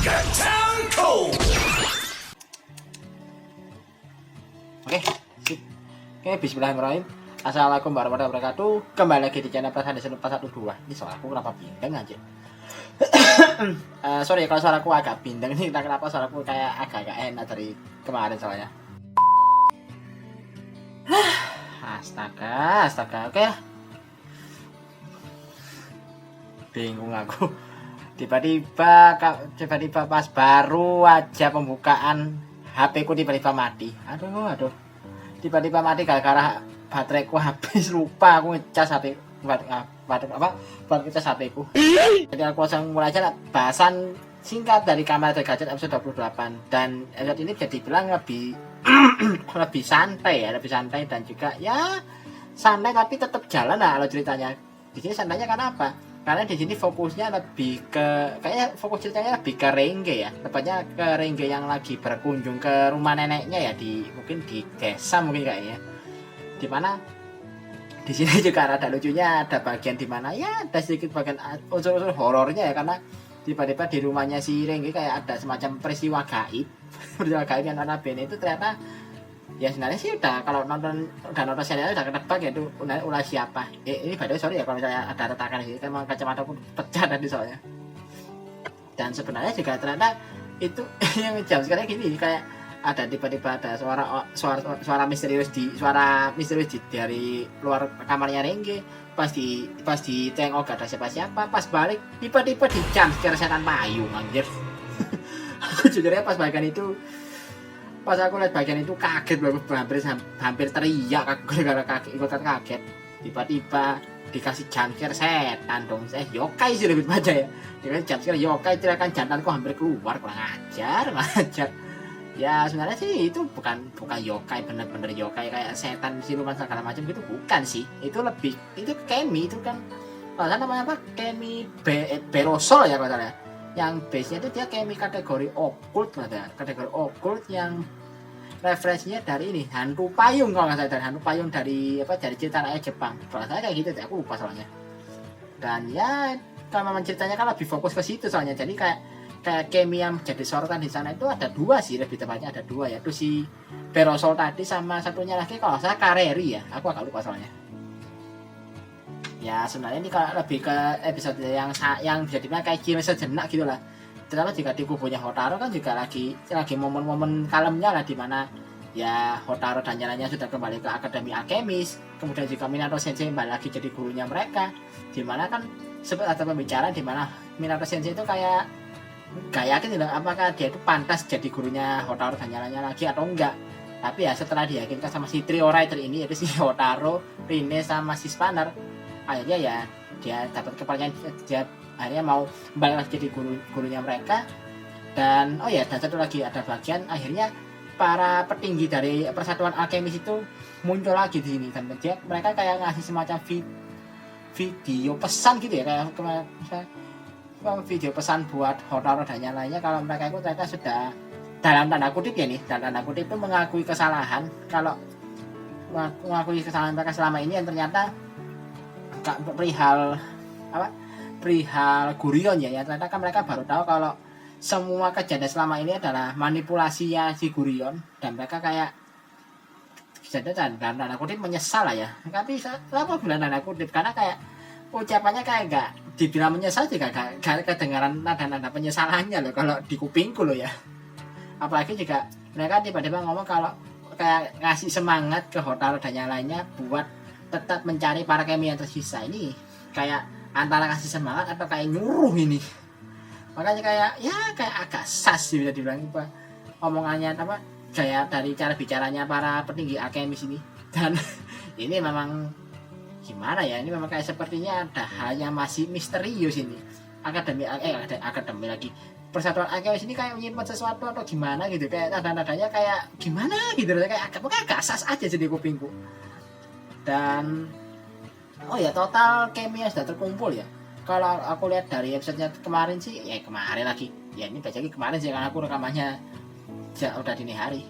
Oke, sip. Oke, bismillahirrahmanirrahim. Assalamualaikum warahmatullahi wabarakatuh. Kembali lagi di channel Perasaan Desa 412. Ini suara aku kenapa bindeng aja? Sorry kalau suaraku agak bindeng nih, kenapa suaraku kayak agak enak dari kemarin soalnya. Astaga, oke. Bingung aku. Tiba-tiba pas baru aja pembukaan HP ku tiba-tiba mati. Aduh. Tiba-tiba mati gara-gara bateraiku habis, lupa aku ngecas HP buat ngecas HP ku. Jadi aku langsung mulai aja bahasan singkat dari Kamar Gadget episode 28, dan episode ini bisa dibilang lebih lebih santai dan juga ya santai tapi tetap jalan lah kalau ceritanya. Di sini santainya karena apa? Karena di sini fokusnya lebih ke, kayaknya fokus ceritanya lebih ke Rengge ya, tepatnya ke Rengge yang lagi berkunjung ke rumah neneknya ya, mungkin di desa mungkin kayaknya. Dimana di sini juga ada lucunya, ada bagian dimana ya ada sedikit bagian unsur-unsur horornya ya, karena tiba-tiba di rumahnya si Rengge kayak ada semacam peristiwa gaib yang notabene itu ternyata ya sebenarnya sih kalau nonton serial udah ketebak ya itu ulah siapa. Ini by the way sorry ya kalau misalnya ada retakan di sini, kan kacamata pun pecah tadi soalnya. Dan sebenarnya juga ternyata itu yang jam sekarang gini, kayak ada tiba-tiba ada suara misterius dari luar kamarnya Rengge. Pas di tengok gak ada siapa-siapa, pas balik tiba-tiba di jam secara setan payung anjir. Aku jujurnya pas aku lihat bagian itu kaget banget, hampir teriak aku gara-gara ikutan kaget. Tiba-tiba dikasih jumpscare setan dong, yokai sih lebih baca ya. Dikasih jumpscare yokai, teriakan jantanku hampir keluar, kurang ajar. Ya sebenarnya sih itu bukan yokai, bener-bener yokai kayak setan siluman segala macam gitu, bukan sih. Itu kemi, itu kan kalau namanya apa, kemi berosol ya kalau yang base nya itu dia kemi kategori occult, kategori occult yang referensinya dari ini hantu payung, kalau nggak salah dari hantu payung dari cerita rakyat Jepang, kalau saya kayak gitu aku lupa soalnya. Dan ya kalau memang ceritanya kan lebih fokus ke situ soalnya, jadi kayak kemi yang jadi sorotan di sana itu ada dua sih, lebih tepatnya ada dua, yaitu si Berosol tadi sama satunya lagi kalau saya Kareri ya, aku agak lupa soalnya. Ya sebenarnya ini kalau lebih ke episode yang bisa dibilang kayak gini sejenak gitu lah. Ternyata juga di kubunya Hotaro kan juga lagi momen-momen kalemnya lah, dimana ya Hotaro dan jalannya sudah kembali ke Akademi Alkemis. Kemudian juga Minato Sensei kembali lagi jadi gurunya mereka, dimana kan sempat ada pembicaraan dimana Minato Sensei itu kayak gak yakin tidak apakah dia itu pantas jadi gurunya Hotaro dan jalannya lagi atau enggak. Tapi ya setelah diyakinkan sama si trio writer ini, yaitu si Hotaro, Rine sama si Spanner, akhirnya ya dia dapat kepercayaan, dia akhirnya mau balik lagi jadi gurunya mereka. Dan dan satu lagi ada bagian akhirnya para petinggi dari Persatuan Alkemis itu muncul lagi di sini, dan mereka kayak ngasih semacam video pesan gitu ya, kayak video pesan buat Hotaro dan yang lainnya kalau mereka itu ternyata sudah dalam tanda kutip itu mengakui kesalahan, kalau mengakui kesalahan mereka selama ini, yang ternyata perihal Gurion ya, ternyata kan mereka baru tahu kalau semua kejadian selama ini adalah manipulasinya si Gurion, dan mereka kayak kejadian dalam tanda kutip menyesal lah ya. Tapi kenapa bilang tanda kutip, karena kayak ucapannya kayak gak dibilang menyesal juga gak kedengaran nada-nada penyesalannya loh kalau di kupingku loh ya. Apalagi juga mereka tiba-tiba ngomong kalau kayak ngasih semangat ke Hotaro dan yang lainnya buat tetap mencari para kemi yang tersisa. Ini kayak antara kasih semangat atau kayak nyuruh ini. Makanya kayak agak sas sih bisa dibilang omongannya, kayak dari cara bicaranya para petinggi alkemis ini. Dan ini memang gimana ya, ini memang kayak sepertinya ada hal yang masih misterius ini. Akademi lagi, Persatuan Alkemis ini kayak menyimpan sesuatu atau gimana gitu, kayak nada-nadanya kayak gimana gitu, kayak agak sas aja jadi kupingku. Dan total kemi yang sudah terkumpul ya, kalau aku lihat dari episode-nya kemarin sih, ini baca lagi kemarin sih karena aku rekamannya udah dini hari.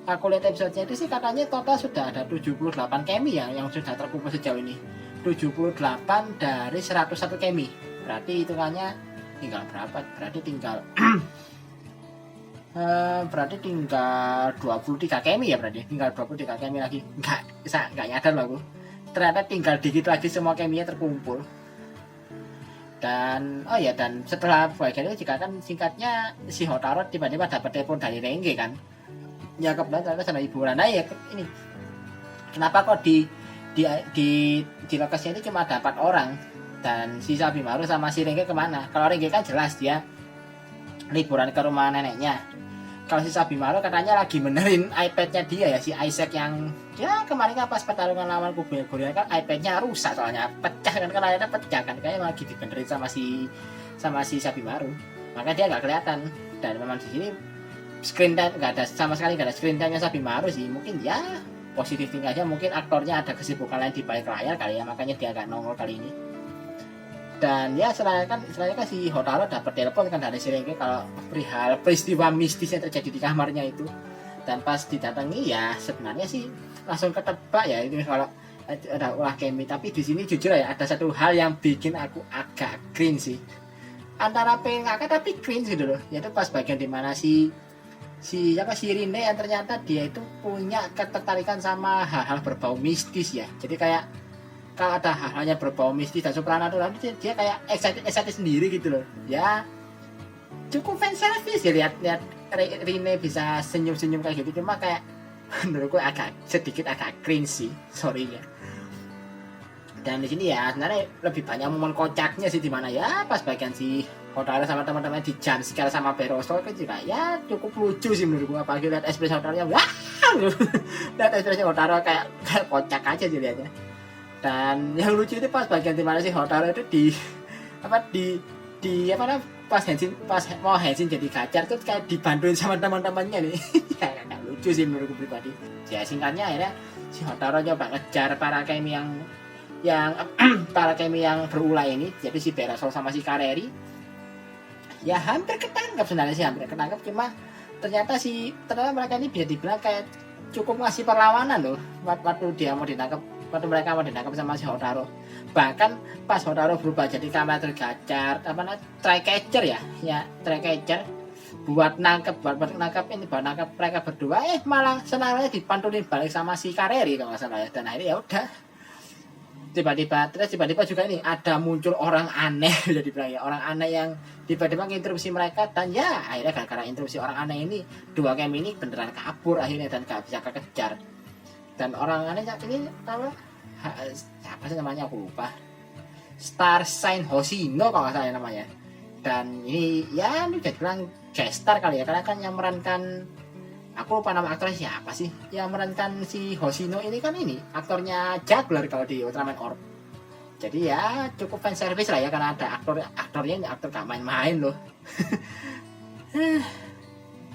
Aku lihat episode-nya itu sih katanya total sudah ada 78 kemi yang sudah terkumpul sejauh ini. 78 dari 101 kemi. Berarti hitungannya tinggal berapa, berarti tinggal 23 kemi ya, berarti tinggal 23 kemi lagi, nggak nyadar loh aku, ternyata tinggal dikit lagi semua keminya terkumpul. Dan dan setelah bagian itu juga kan singkatnya si Hotaru tiba-tiba dapat telepon dari Renge kan, ya kebetulan ternyata sama hiburan. Nah ya ini kenapa kok di lokasinya itu cuma dapat orang, dan si Sabimaru sama si Renge kemana? Kalau Renge kan jelas dia liburan ke rumah neneknya. Kalau si Sabimaru katanya lagi benerin iPad-nya dia ya, si Isaac yang ya kemarin kan pas pertarungan lawan Kubil kan iPad-nya rusak soalnya, pecah kan, layarnya pecah kan, kayaknya lagi dibenerin sama si Sabimaru, maka dia nggak kelihatan. Dan memang di sini screen time nggak ada sama sekali, nggak ada screen time-nya Sabimaru sih. Mungkin ya positif tinggi aja, mungkin aktornya ada kesibukan lain di balik layar kali ya, makanya dia nggak nongol kali ini. Dan ya sebenarnya kan si Hotaru dapat telepon kan dari si Renge kalau perihal peristiwa mistis yang terjadi di kamarnya itu. Dan pas didatangi ya sebenarnya sih langsung ketebak ya itu kalau ada ulah kemi. Tapi di sini jujur ya ada satu hal yang bikin aku agak cringe sih. Antara pengen ngakak tapi cringe gitu loh. Yaitu pas bagian dimana si Rine yang ternyata dia itu punya ketertarikan sama hal-hal berbau mistis ya. Jadi kayak kalau ada hal-halnya berbau mistis dan supranatural dia kayak excited sendiri gitu loh ya. Cukup fan service ya, lihat Rine bisa senyum kayak gitu. Cuma kayak menurutku sedikit agak cringe sih, sorry ya. Dan di sini ya sebenarnya lebih banyak momen kocaknya sih, dimana ya pas bagian si Hotaru sama teman-teman di jump scare sama Beroso itu juga ya cukup lucu sih menurutku. Apalagi lihat ekspresi Hotarunya, wah lihat ekspresi Hotaru kayak kocak aja sih lihatnya. Dan yang lucu itu pas bagian dimana si Hotaru itu pas mau Henshin jadi gacar tuh kayak dibantuin sama teman-temannya nih. Kayak lucu sih menurutku pribadi. Ya singkatnya akhirnya si Hotaru coba ngejar para kemi yang berulah ini. Jadi si Berasol sama si Kareri ya hampir ketangkap sebenarnya sih, cuma ternyata mereka ini bisa dibilang kayak cukup ngasih perlawanan loh waktu mereka mau ditangkap sama si Hotaru. Bahkan pas Hotaru berubah jadi kamera tergacar, try-catcher try-catcher buat nangkep mereka berdua, malah senarnya dipantulin balik sama si Kareri kalau nggak salah ya. Dan akhirnya ya udah tiba-tiba juga ini ada muncul orang aneh jadi bilang ya, orang aneh yang tiba-tiba nginterupsi mereka. Dan ya akhirnya gara-gara interupsi orang aneh ini dua kemi ini beneran kabur akhirnya dan gak bisa kekejar. Dan orang aneh ini siapa sih namanya, aku lupa, Star Sign Hoshino kalau nggak salah namanya. Dan ini ya ini udah bilang guest star kali ya, karena kan yang merankan, aku lupa nama aktornya siapa sih yang merankan si Hoshino ini kan, ini aktornya Juggler kalau di Ultraman Orb. Jadi ya cukup fan service lah ya, karena ada aktornya ini aktor gak main-main loh.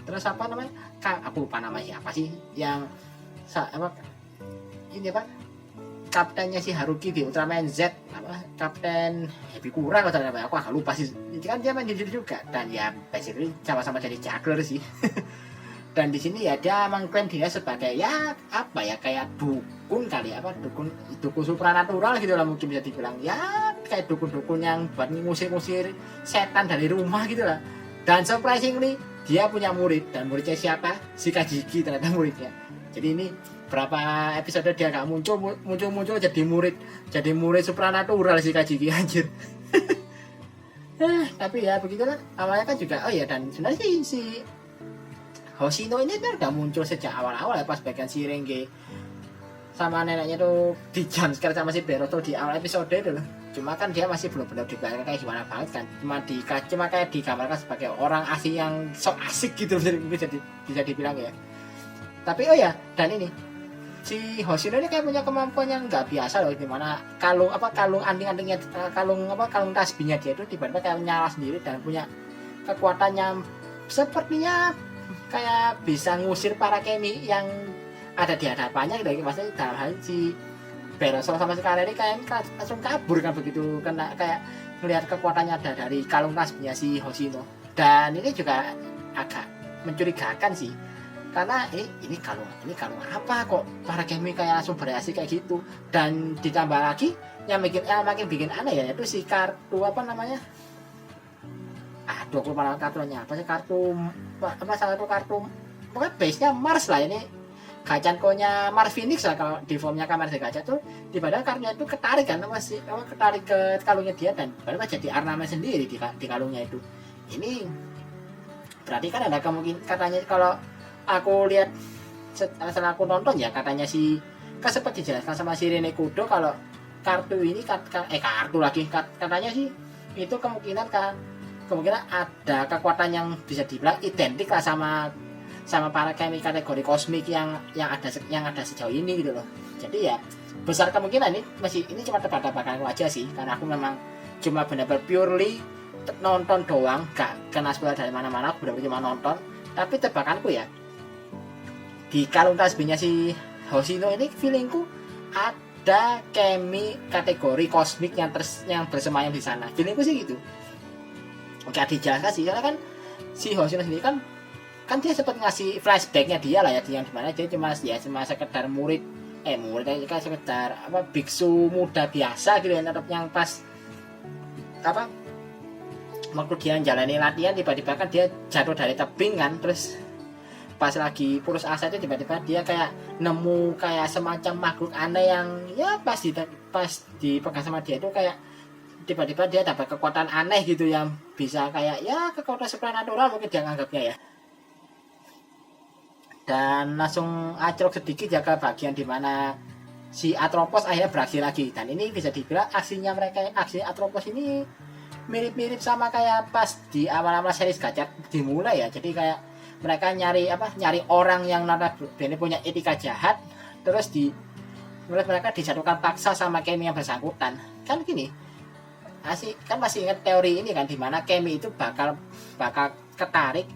Terus apa namanya, aku lupa nama siapa sih yang kaptennya si Haruki di Ultraman Z, Kapten Happy Kura kalau salah, aku agak lupa sih. Jadi kan dia main jujur juga, dan ya basically sama-sama jadi juggler sih. Dan di sini ya dia mengklaim dia sebagai ya kayak dukun kali ya, dukun supranatural gitu lah mungkin bisa dibilang ya, kayak dukun-dukun yang buat ngusir-ngusir setan dari rumah gitu lah. Dan surprisingly dia punya murid, dan muridnya siapa? Si Kajiki ternyata muridnya. Jadi ini berapa episode dia gak muncul jadi murid supranatural si Kajiki, anjir. Tapi ya begitulah awalnya kan juga. Dan sebenarnya si Hoshino ini tuh udah muncul sejak awal-awal ya, pas bagian si Renge sama neneknya tuh di jump scare sama si Beroto di awal episode itu loh. Cuma kan dia masih belum benar dibayangkan kayak gimana banget kan, cuma kayak digambarkan sebagai orang asing yang sok asik gitu bisa dibilang ya. Tapi dan ini si Hoshino ini kayak punya kemampuan yang nggak biasa loh, dimana kalung anting-antingnya, kalung tasbihnya dia itu tiba-tiba kayak nyala sendiri dan punya kekuatan yang sepertinya kayak bisa ngusir para kemi yang ada di hadapannya gitu. Maksudnya dalam hal si Beroso sama si Kareri kayak langsung kabur kan begitu, kena kayak melihat kekuatannya ada dari kalung tasbihnya si Hoshino. Dan ini juga agak mencurigakan sih, karena ini kalung apa kok para kemi kayak langsung bereaksi kayak gitu. Dan ditambah lagi yang makin bikin aneh ya, itu si kartu aduh aku malah kartunya apa sih, kartu apa salah satu kartu pokoknya base nya Mars lah ini, Gacanko-nya Mars Phoenix lah kalau di formnya Kamen Rider Gacha tuh, tiba-tiba kartunya itu ketarik kan masih ketarik ke kalungnya dia dan baru jadi ornamen sendiri di kalungnya itu. Ini berarti kan ada kemungkinan katanya kalau aku lihat setelah aku nonton ya, katanya si kan sempat dijelaskan sama si Rene Kudo kalau kartu ini kartu lagi katanya sih itu kemungkinan ada kekuatan yang bisa dibilang identik lah sama para kemi kategori kosmik yang ada sejauh ini gitu loh. Jadi ya besar kemungkinan ini cuma tebak-tebakan aja sih, karena aku memang cuma benar-benar purely nonton doang, gak kena spoiler dari mana-mana, aku benar-benar cuma nonton. Tapi tebakanku ya, di kalung tasbihnya si Hoshino ini feelingku ada kemi kategori kosmik yang bersemayam di sana. Feelingku sih gitu. Oke, dijelaskan sih, karena kan si Hoshino sendiri kan dia sempat ngasih flashbacknya dia lah ya, yang dimana dia cuma sekedar murid kan sekedar apa biksu muda biasa gitu ya, yang pas apa waktu dia menjalani latihan tiba-tiba kan dia jatuh dari tebing kan, terus pas lagi putus asa itu tiba-tiba dia kayak nemu kayak semacam makhluk aneh yang ya pas dipegang sama dia itu kayak tiba-tiba dia dapat kekuatan aneh gitu yang bisa kayak ya kekuatan supernatural mungkin dia nganggapnya ya. Dan langsung acrok sedikit ya ke bagian dimana si Atropos akhirnya beraksi lagi, dan ini bisa dibilang aksi Atropos ini mirip-mirip sama kayak pas di awal-awal series Gacha dimulai ya. Jadi kayak mereka nyari orang yang notabene punya etika jahat, terus mereka disatukan paksa sama Kemi yang bersangkutan. Kan gini, kan masih ingat teori ini kan, dimana Kemi itu bakal ketarik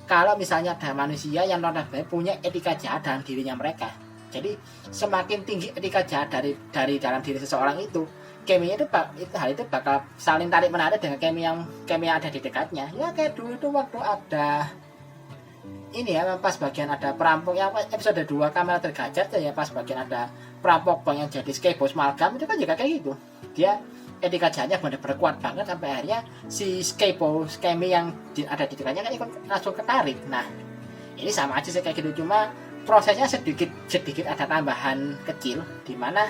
kalau misalnya ada manusia yang notabene punya etika jahat dalam dirinya mereka. Jadi semakin tinggi etika jahat dari dalam diri seseorang itu, Kemi itu hal itu bakal saling tarik menarik dengan Kemi yang ada di dekatnya. Ya kayak dulu itu waktu ada ini ya, pas bagian ada perampok yang episode 2 Kamen Rider Gacha ya, pas bagian ada perampok bank yang jadi Skybos Malgam itu kan juga kayak gitu. Dia etika jahatnya benar-benar kuat banget sampai akhirnya si Kemi yang ada di dekatnya kan ikut langsung ketarik. Nah ini sama aja sih kayak gitu, cuma prosesnya sedikit ada tambahan kecil, dimana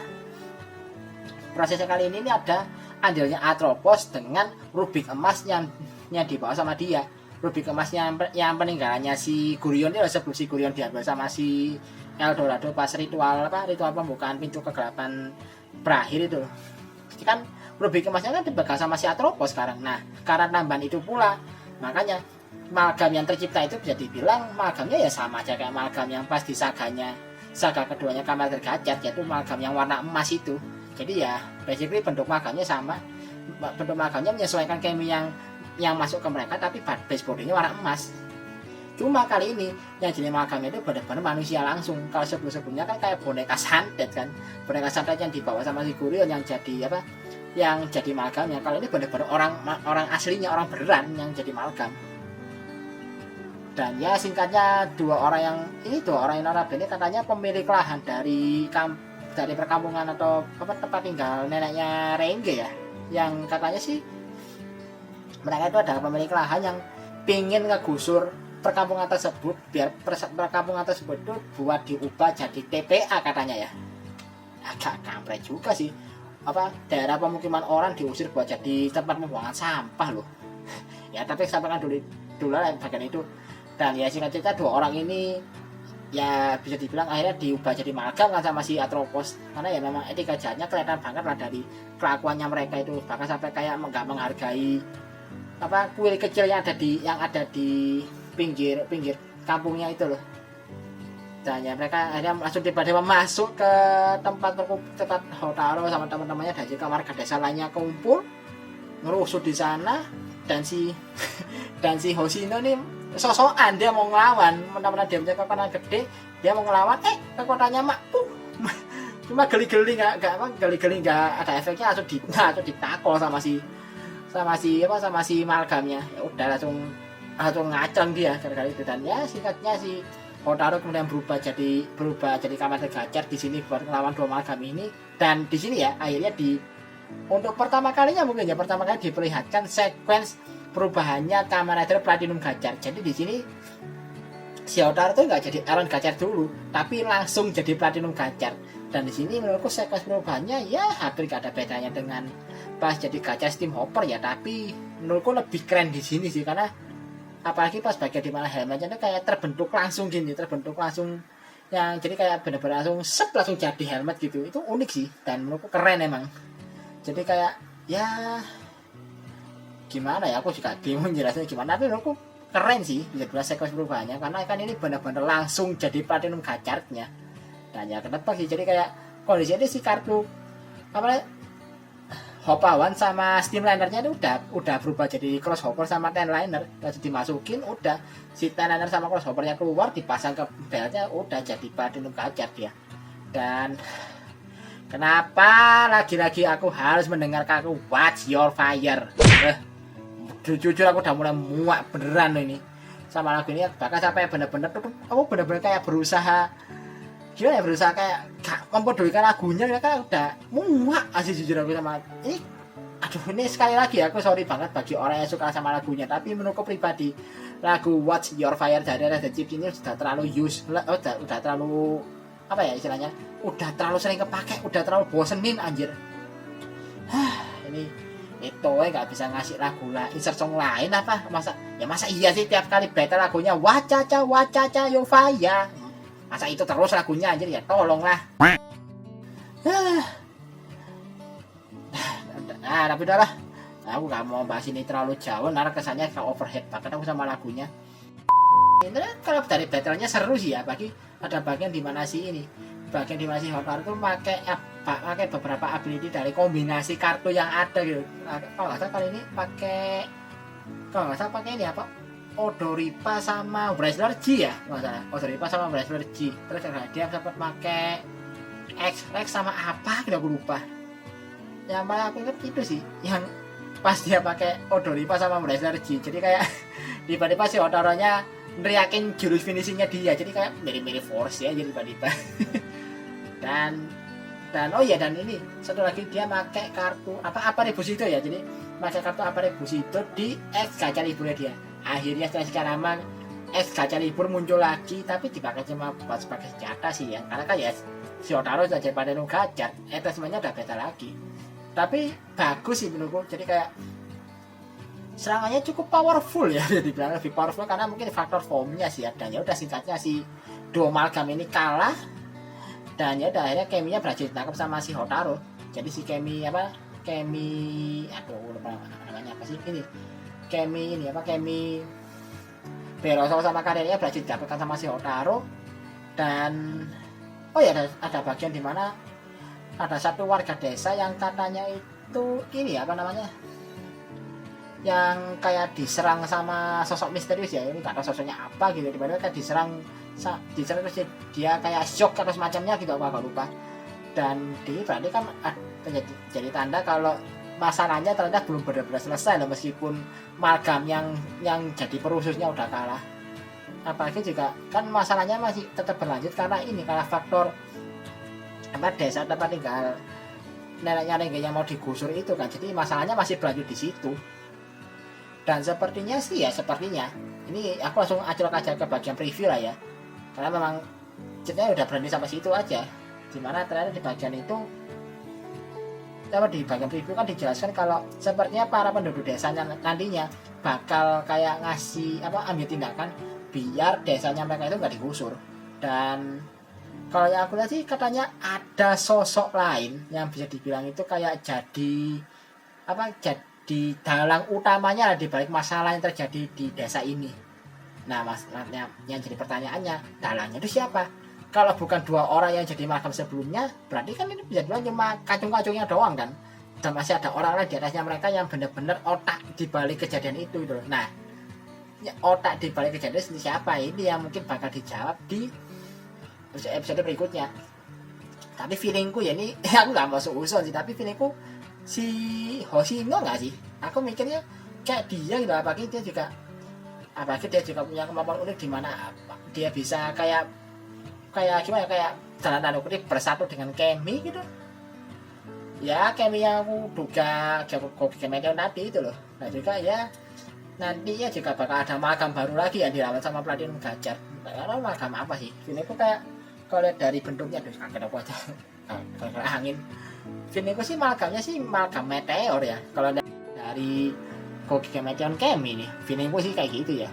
prosesnya kali ini ada andilnya Atropos dengan rubik emas yang dibawa sama dia. Rubik emasnya yang peninggalannya si Gurion itu sebelum si Gurion diambil sama si Eldorado pas ritual pembukaan pintu kegelapan berakhir itu. Jadi kan rubik emasnya kan dipegang sama si Atropos sekarang. Nah, karena tambahan itu pula, makanya amalgam yang tercipta itu bisa dibilang amalgamnya ya sama aja kayak amalgam yang pas di saga keduanya Kamen Rider Gacha, yaitu amalgam yang warna emas itu. Jadi ya basically bentuk amalgamnya sama. Bentuk amalgamnya menyesuaikan Kemi yang masuk ke mereka, tapi base bodinya warna emas. Cuma kali ini yang jadi amalgamnya itu benar-benar manusia langsung. Kalau sebelumnya kan kayak boneka santet kan, boneka santet yang dibawa sama si Gurion yang jadi amalgamnya. Kalau ini benar-benar orang aslinya, orang beneran yang jadi amalgam. Dan ya singkatnya dua orang yang notabene katanya pemilik lahan dari perkampungan atau tempat tinggal neneknya Renge ya, yang katanya sih mereka itu adalah pemilik lahan yang pingin ngegusur perkampungan tersebut biar perkampungan tersebut itu buat diubah jadi TPA katanya ya. Agak kampret juga sih, daerah pemukiman orang diusir buat jadi tempat pembuangan sampah loh. Ya tapi sampaikan dulu lah bagian itu. Dan ya singkat cerita dua orang ini ya bisa dibilang akhirnya diubah jadi amalgam kan sama si Atropos, karena ya memang etika jahatnya kelihatan banget lah dari kelakuannya mereka itu, bahkan sampai kayak nggak menghargai kuil kecil yang ada di pinggir kampungnya itu loh. Dan ya mereka akhirnya langsung tiba-tiba masuk ke tempat Hotaru sama teman-temannya dan juga warga desa lainnya kumpul ngerusuh di sana. Dan si Hoshino nih sosokan dia mau ngelawan, mentang-mentang dia punya kekuatan gede, dia mau ngelawan, kekuatannya cuma geli-geli nggak ada efeknya, langsung ditakol sama si amalgamnya. Ya udah langsung ngaceng dia gara-gara itu. Dan ya singkatnya si Hotaru kemudian berubah jadi Kamen Rider Gacha di sini buat ngelawan dua amalgam ini. Dan di sini ya akhirnya untuk pertama kalinya diperlihatkan sequence perubahannya Kamen Rider Platinum Gachar. Jadi di sini si Hotaru tuh nggak jadi Iron Gachar dulu, tapi langsung jadi Platinum Gachar. Dan di sini menurutku sekuens perubahannya ya hampir gak ada bedanya dengan pas jadi Gachar Steam Hopper ya, tapi menurutku lebih keren di sini sih, karena apalagi pas bagian di mana helmetnya itu kayak terbentuk langsung gini, terbentuk langsung yang jadi kayak benar-benar langsung jadi helmet gitu. Itu unik sih dan menurutku keren emang. Jadi kayak ya gimana ya, aku juga bingung jelasnya gimana, tapi menurutku keren sih bisa bilang sekuens perubahannya, karena kan ini benar-benar langsung jadi Platinum Gacharnya. Dan ya kenapa sih, jadi kayak kondisinya si kartu apa Hopper One sama Steamliner-nya itu udah berubah jadi Crosshopper sama Tenliner. Jadi dimasukin udah si Tenliner sama Crosshopper-nya keluar, dipasang ke beltnya, udah jadi Platinum Gachar dia. Dan kenapa lagi-lagi aku harus mendengar kaku Watch Your Fire? Jujur aku udah mulai muak beneran ini sama lagu ini, bahkan sampai bener-bener aku bener-bener kayak berusaha gimana ya, berusaha kayak gak mempedulikan lagunya, kan udah muak asli jujur aku sama ini. Aduh, ini sekali lagi aku sorry banget bagi orang yang suka sama lagunya, tapi menurutku pribadi lagu Watch Your Fire dari Red Chips ini sudah terlalu udah terlalu apa ya istilahnya, udah terlalu sering kepake, udah terlalu bosenin anjir. Ini itu nggak bisa ngasih lagu lah insert song lain apa, masa iya sih tiap kali battle lagunya wacaca Your Fire, masa itu terus lagunya anjir, ya tolonglah. Nah tapi udahlah, aku gak mau bahas ini terlalu jauh, ntar kesannya kayak overhead banget aku sama lagunya. Ini kalau dari battlenya seru sih ya, bagi ada bagian dimana sih ini, bagian dimana si Hotaru tuh pakai beberapa ability dari kombinasi kartu yang ada gitu. Kalau nggak salah kali ini pakai ini apa, Odoripa sama Wrestler G ya, nggak salah Odoripa sama Wrestler G. Terus dia sempat pakai X-Rex sama apa gitu aku lupa. Yang paling aku ingat itu sih yang pas dia pakai Odoripa sama Wrestler G, jadi kayak tiba-tiba si Hotarunya neriakin jurus finishingnya dia, jadi kayak mirip Force ya, jadi tiba-tiba. dan oh iya, dan ini satu lagi dia pakai kartu apa Rebusito ya, jadi pakai kartu apa Rebusito di X Gacha Libur dia. Akhirnya setelah sekian lama X Gacha Libur muncul lagi, tapi dipakai cuma buat sebagai senjata sih ya, karena kan ya si Hotaru sudah jadi Platinum Gachar, semuanya udah beta lagi. Tapi bagus sih menurutku, jadi kayak serangannya cukup powerful ya, jadi bilang lebih powerful karena mungkin faktor formnya sih ya. Dan ya udah singkatnya si Duo Amalgam ini kalah, dan ya udah akhirnya Keminya berhasil ditangkap sama si Hotaru. Jadi si Kemi aduh lupa namanya apa sih ini, Kemi Beroso sama karirnya berhasil didapatkan sama si Hotaru. Dan oh ya ada bagian dimana ada satu warga desa yang katanya itu ini apa namanya, yang kayak diserang sama sosok misterius ya, ini gak tahu sosoknya apa gitu, tiba-tiba kayak diserang terus dia kayak shock atau semacamnya gitu, apa gak lupa. Dan ini berarti kan jadi tanda kalau masalahnya ternyata belum benar-benar selesai loh, meskipun Amalgam yang jadi perususnya udah kalah. Apalagi juga kan masalahnya masih tetap berlanjut karena faktor desa tempat tinggal nenek-nenek yang mau digusur itu kan, jadi masalahnya masih berlanjut di situ. Dan sepertinya ini aku langsung aclok aja ke bagian preview lah ya, karena memang ceritanya udah berhenti sampai situ aja, dimana ternyata di bagian itu di bagian preview kan dijelaskan kalau sepertinya para penduduk desanya nantinya bakal kayak ngasih ambil tindakan biar desanya mereka itu nggak digusur. Dan kalau yang aku lihat sih katanya ada sosok lain yang bisa dibilang itu kayak jadi dalang utamanya di balik masalah yang terjadi di desa ini. Nah, masalahnya yang jadi pertanyaannya, dalangnya itu siapa? Kalau bukan dua orang yang jadi Amalgam sebelumnya, berarti kan ini bisa dibilang cuma kacung-kacungnya doang kan. Dan masih ada orang lain di atasnya mereka yang benar-benar otak di balik kejadian itu gitu. Nah, otak di balik kejadian ini siapa? Ini yang mungkin bakal dijawab di episode berikutnya. Tapi feelingku ya ini aku nggak masuk usul sih, tapi feelingku si Hoshino nggak sih? Aku mikirnya kayak dia gitu, apalagi dia juga punya kemampuan unik di mana dia bisa kayak gimana, kayak dalam tanda kutip bersatu dengan Kemi gitu. Ya Kemi yang aku duga Goki Kemetian tadi itu loh. Nah juga ya nantinya juga bakal ada magam baru lagi yang dirawat sama Platinum Gajar. Karena magam apa sih? Viniku kayak kalau lihat dari bentuknya tuh kaget aku aja. Kalau angin. Viniku sih magamnya sih magam meteor ya. Kalau dari Kokige Meteor Kemi nih, Viniku sih kayak gitu ya.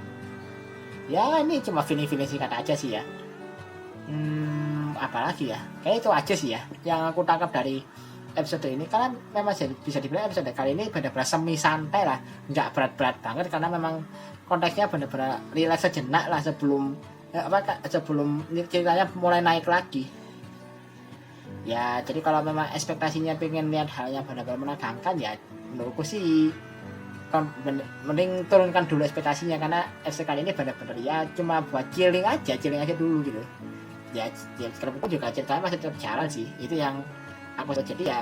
Ya ini cuma feeling singkat aja sih ya. Apalagi ya? Kayak itu aja sih ya yang aku tangkap dari episode ini, karena memang bisa dibilang episode kali ini benar-benar semi santai lah, nggak berat-berat banget karena memang konteksnya benar-benar relax sejenak lah sebelum sebelum ceritanya mulai naik lagi. Ya jadi kalau memang ekspektasinya pengen lihat hal yang benar-benar menegangkan ya menurutku sih mending turunkan dulu ekspektasinya, karena episode kali ini benar-benar ya cuma buat chilling aja dulu gitu. Ya sekarang juga ceritanya masih tetap jalan sih, itu yang aku jadi ya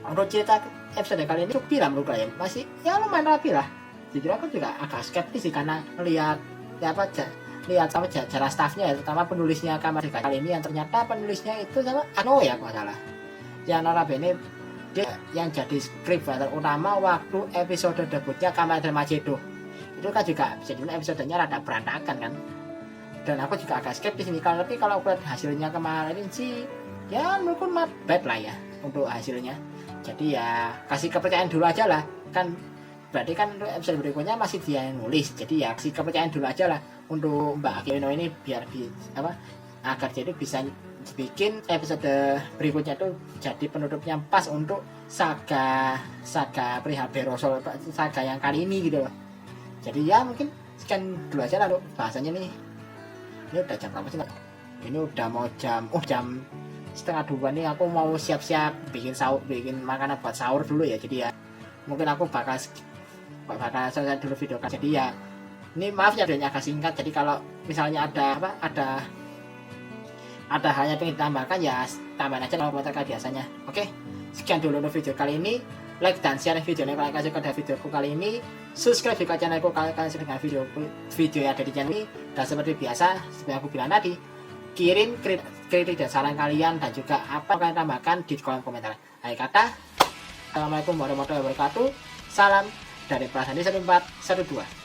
untuk cerita episode kali ini cukup lah menurut kalian, masih ya lumayan rapi lah. Jujur aku juga agak skeptis sih karena lihat sama cara staffnya ya, terutama penulisnya Kamadega kali ini yang ternyata penulisnya itu sama Ano ya kalau salah, yang notabene dia yang jadi scriptwriter utama waktu episode debutnya Kamadega Macedo. Itu kan juga bisa dibilang episodenya rada berantakan kan, dan aku juga agak skeptis ini. Tapi kalau aku lihat hasilnya kemarin sih ya menurutku not bad lah ya untuk hasilnya. Jadi ya kasih kepercayaan dulu aja lah, kan berarti kan untuk episode berikutnya masih dia yang nulis, jadi ya kasih kepercayaan dulu aja lah untuk Mbak Akino ini biar agar jadi bisa bikin episode berikutnya tuh jadi penutupnya pas untuk saga perihal Berosol, saga yang kali ini gitu loh. Jadi ya mungkin sekian dulu aja lah bahasanya nih. Ini udah jam berapa sih? Ini udah mau jam 1:30 nih, aku mau siap-siap bikin makanan buat sahur dulu ya. Jadi ya mungkin aku bakal selesai dulu video kan. Jadi ya ini maaf ya videonya agak singkat, jadi kalau misalnya ada hal yang pengen ditambahkan ya tambahin aja kalau komentar kayak biasanya. Oke, sekian dulu untuk video kali ini. Like dan share videonya kalau kalian suka dengan videoku kali ini. Subscribe juga channelku kalau kalian suka dengan video yang ada di channel ini. Dan seperti biasa, seperti aku bilang tadi, kirim kritik dan saran kalian dan juga apa kalian tambahkan di kolom komentar. Akhir kata, assalamualaikum warahmatullahi wabarakatuh. Salam dari Prasandi 1412.